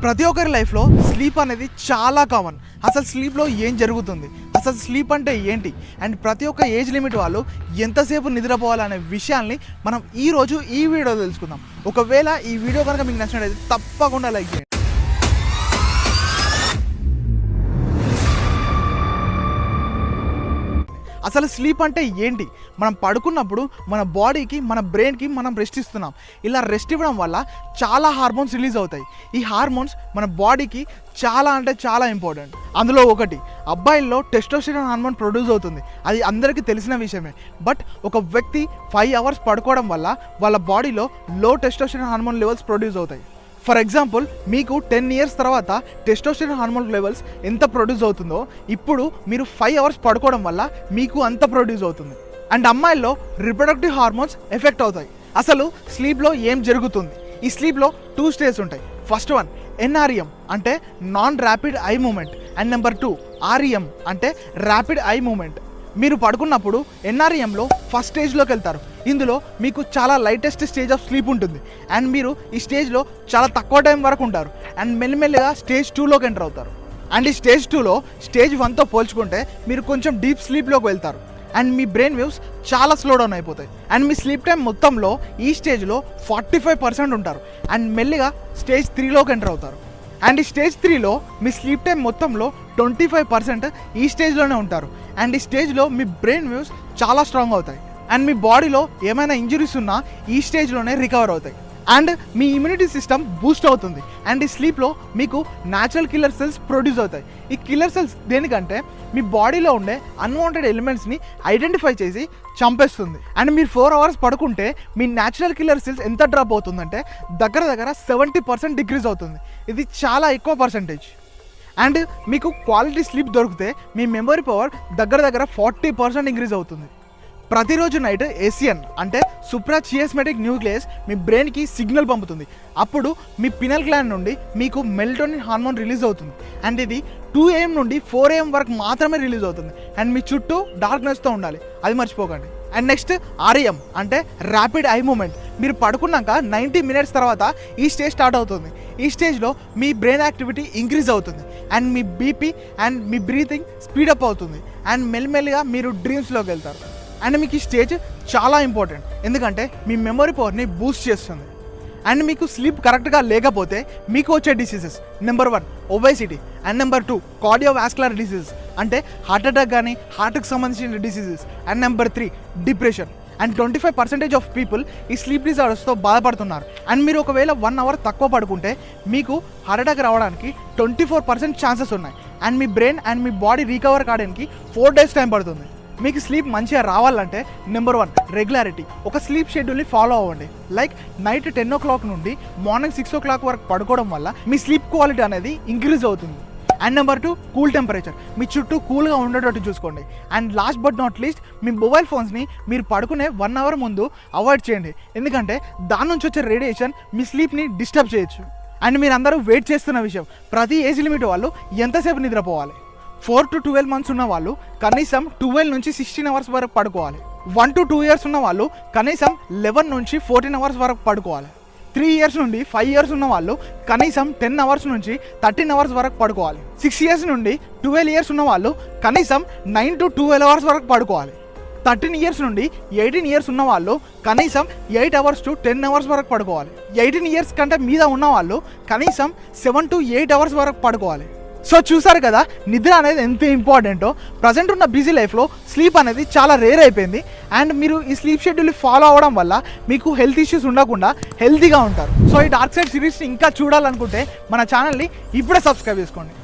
ప్రతి ఒక్కరి లైఫ్లో స్లీప్ అనేది చాలా కామన్. అసలు స్లీప్లో ఏం జరుగుతుంది, అసలు స్లీప్ అంటే ఏంటి, అండ్ ప్రతి ఒక్క ఏజ్ లిమిట్ వాళ్ళు ఎంతసేపు నిద్రపోవాలనే విషయాల్ని మనం ఈరోజు ఈ వీడియో తెలుసుకుందాం. ఒకవేళ ఈ వీడియో కనుక మీకు నచ్చినట్లయితే తప్పకుండా లైక్ చేయండి. అసలు స్లీప్ అంటే ఏంటి? మనం పడుకున్నప్పుడు మన బాడీకి మన బ్రెయిన్కి మనం రెస్ట్ ఇస్తున్నాం. ఇలా రెస్ట్ ఇవ్వడం వల్ల చాలా హార్మోన్స్ రిలీజ్ అవుతాయి. ఈ హార్మోన్స్ మన బాడీకి చాలా అంటే చాలా ఇంపార్టెంట్. అందులో ఒకటి అబ్బాయిల్లో టెస్టోస్టెరాన్ హార్మోన్ ప్రొడ్యూస్ అవుతుంది. అది అందరికీ తెలిసిన విషయమే. బట్ ఒక వ్యక్తి 5 అవర్స్ పడుకోవడం వల్ల వాళ్ళ బాడీలో లో టెస్టోస్టెరాన్ హార్మోన్ లెవెల్స్ ప్రొడ్యూస్ అవుతాయి. ఫర్ ఎగ్జాంపుల్, మీకు 10 ఇయర్స్ తర్వాత టెస్టోస్టెరాన్ హార్మోన్ లెవెల్స్ ఎంత ప్రొడ్యూస్ అవుతుందో ఇప్పుడు మీరు 5 అవర్స్ పడుకోవడం వల్ల మీకు అంత ప్రొడ్యూస్ అవుతుంది. అండ్ అమ్మాయిల్లో రిప్రొడక్టివ్ హార్మోన్స్ ఎఫెక్ట్ అవుతాయి. అసలు స్లీప్లో ఏం జరుగుతుంది? ఈ స్లీప్లో 2 స్టేజ్ ఉంటాయి. ఫస్ట్ వన్ NREM అంటే non rapid eye movement, and number 2 REM అంటే ర్యాపిడ్ ఐ మూమెంట్. మీరు పడుకున్నప్పుడు NREMలో ఫస్ట్ స్టేజ్లోకి వెళ్తారు. ఇందులో మీకు చాలా లైటెస్ట్ స్టేజ్ ఆఫ్ స్లీప్ ఉంటుంది, అండ్ మీరు ఈ స్టేజ్లో చాలా తక్కువ టైం వరకు ఉంటారు, అండ్ మెల్లిమెల్లిగా స్టేజ్ 2లోకి ఎంటర్ అవుతారు. అండ్ ఈ స్టేజ్ 2లో స్టేజ్ 1తో పోల్చుకుంటే మీరు కొంచెం డీప్ స్లీప్లోకి వెళ్తారు, అండ్ మీ బ్రెయిన్ వేవ్స్ చాలా స్లో డౌన్ అయిపోతాయి. అండ్ మీ స్లీప్ టైం మొత్తంలో ఈ స్టేజ్లో 45% ఉంటారు, అండ్ మెల్లిగా స్టేజ్ 3లోకి ఎంటర్ అవుతారు. అండ్ ఈ స్టేజ్ 3లో మీ స్లీప్ టైం మొత్తంలో 25% ఈ స్టేజ్లోనే ఉంటారు, అండ్ ఈ స్టేజ్లో మీ బ్రెయిన్ వేవ్స్ చాలా స్ట్రాంగ్ అవుతాయి, అండ్ మీ బాడీలో ఏమైనా ఇంజరీస్ ఉన్నా ఈ స్టేజ్లోనే రికవర్ అవుతాయి, and me immunity system Boost అవుతుంది. అండ్ ఈ స్లీప్లో మీకు న్యాచురల్ కిల్లర్ సెల్స్ ప్రొడ్యూస్ అవుతాయి. ఈ కిల్లర్ సెల్స్ దేనికంటే మీ బాడీలో ఉండే అన్వాంటెడ్ ఎలిమెంట్స్ని ఐడెంటిఫై చేసి చంపేస్తుంది. అండ్ మీరు 4 అవర్స్ పడుకుంటే మీ న్యాచురల్ కిల్లర్ సెల్స్ ఎంత డ్రాప్ అవుతుందంటే దగ్గర 70% డిక్రీజ్ అవుతుంది. ఇది చాలా ఎక్కువ పర్సంటేజ్. అండ్ మీకు క్వాలిటీ స్లీప్ దొరికితే మీ మెమరీ పవర్ దగ్గర 40% ఇంక్రీజ్ అవుతుంది. ప్రతిరోజు నైట్ ACN అంటే సూప్రాచియాస్మేటిక్ న్యూక్లియస్ మీ బ్రెయిన్కి సిగ్నల్ పంపుతుంది. అప్పుడు మీ పినల్ గ్లాండ్ నుండి మీకు మెలటోనిన్ హార్మోన్ రిలీజ్ అవుతుంది, అండ్ ఇది 2 AM నుండి 4 AM వరకు మాత్రమే రిలీజ్ అవుతుంది. అండ్ మీ చుట్టూ డార్క్నెస్తో ఉండాలి, అది మర్చిపోకండి. అండ్ నెక్స్ట్ REM అంటే ర్యాపిడ్ ఐ మూమెంట్. మీరు పడుకున్నాక 90 మినిట్స్ తర్వాత ఈ స్టేజ్ స్టార్ట్ అవుతుంది. ఈ స్టేజ్లో మీ బ్రెయిన్ యాక్టివిటీ ఇంక్రీజ్ అవుతుంది, అండ్ మీ BP అండ్ మీ బ్రీతింగ్ స్పీడప్ అవుతుంది, అండ్ మెల్లిమెల్లిగా మీరు డ్రీమ్స్లోకి వెళ్తారు. అండ్ మీకు ఈ స్టేజ్ చాలా ఇంపార్టెంట్, ఎందుకంటే మీ మెమరీ పవర్ని బూస్ట్ చేస్తుంది. అండ్ మీకు స్లీప్ కరెక్ట్గా లేకపోతే మీకు వచ్చే diseases number 1 obesity, and number 2 cardiovascular diseases అంటే హార్ట్ అటాక్ కానీ హార్ట్కి సంబంధించిన diseases, and number 3 depression. And 25% of people ఈ స్లీప్ డిజార్డర్స్తో బాధపడుతున్నారు. అండ్ మీరు ఒకవేళ 1 అవర్ తక్కువ పడుకుంటే మీకు హార్ట్ అటాక్ రావడానికి 24% ఛాన్సెస్ ఉన్నాయి, అండ్ మీ బ్రెయిన్ అండ్ మీ బాడీ రికవర్ కావడానికి 4 days టైం పడుతుంది. మీకు స్లీప్ మంచిగా రావాలంటే నెంబర్ 1 రెగ్యులారిటీ. ఒక స్లీప్ షెడ్యూల్ని ఫాలో అవ్వండి. లైక్ నైట్ 10 o'clock నుండి మార్నింగ్ 6 o'clock వరకు పడుకోవడం వల్ల మీ స్లీప్ క్వాలిటీ అనేది ఇంక్రీజ్ అవుతుంది. And number 2 cool temperature. మీ చుట్టూ కూల్గా ఉండేటట్టు చూసుకోండి. And last but not least, మీ మొబైల్ ఫోన్స్ని మీరు పడుకునే 1 hour ముందు అవాయిడ్ చేయండి, ఎందుకంటే దాని నుంచి వచ్చే రేడియేషన్ మీ స్లీప్ని డిస్టర్బ్ చేయొచ్చు. అండ్ మీరు అందరూ వెయిట్ చేస్తున్న విషయం, ప్రతి ఏజ్ లిమిట్ వాళ్ళు ఎంతసేపు నిద్రపోవాలి? 4 to 12 months ఉన్న వాళ్ళు కనీసం 12 నుంచి 16 hours వరకు పడుకోవాలి. 1 to 2 years ఉన్న వాళ్ళు కనీసం 11 నుంచి 14 hours వరకు పడుకోవాలి. 3 years నుండి 5 years ఉన్న వాళ్ళు కనీసం 10 hours నుంచి 13 hours వరకు పడుకోవాలి. 6 years నుండి 12 years ఉన్న వాళ్ళు కనీసం 9 to 12 hours వరకు పడుకోవాలి. 13 years నుండి 18 years ఉన్న వాళ్ళు కనీసం 8 hours to 10 hours వరకు పడుకోవాలి. 18 years కంటే మీద ఉన్న వాళ్ళు కనీసం 7 to 8 hours వరకు పడుకోవాలి. సో చూసారు కదా నిద్ర అనేది ఎంత ఇంపార్టెంటో. ప్రజెంట్ ఉన్న బిజీ లైఫ్లో స్లీప్ అనేది చాలా రేర్ అయిపోయింది, అండ్ మీరు ఈ స్లీప్ షెడ్యూల్ ఫాలో అవ్వడం వల్ల మీకు హెల్త్ ఇష్యూస్ ఉండకుండా హెల్తీగా ఉంటారు. సో ఈ డార్క్ సైడ్ సిరీస్ని ఇంకా చూడాలనుకుంటే మన ఛానల్ని ఇప్పుడే సబ్స్క్రైబ్ చేసుకోండి.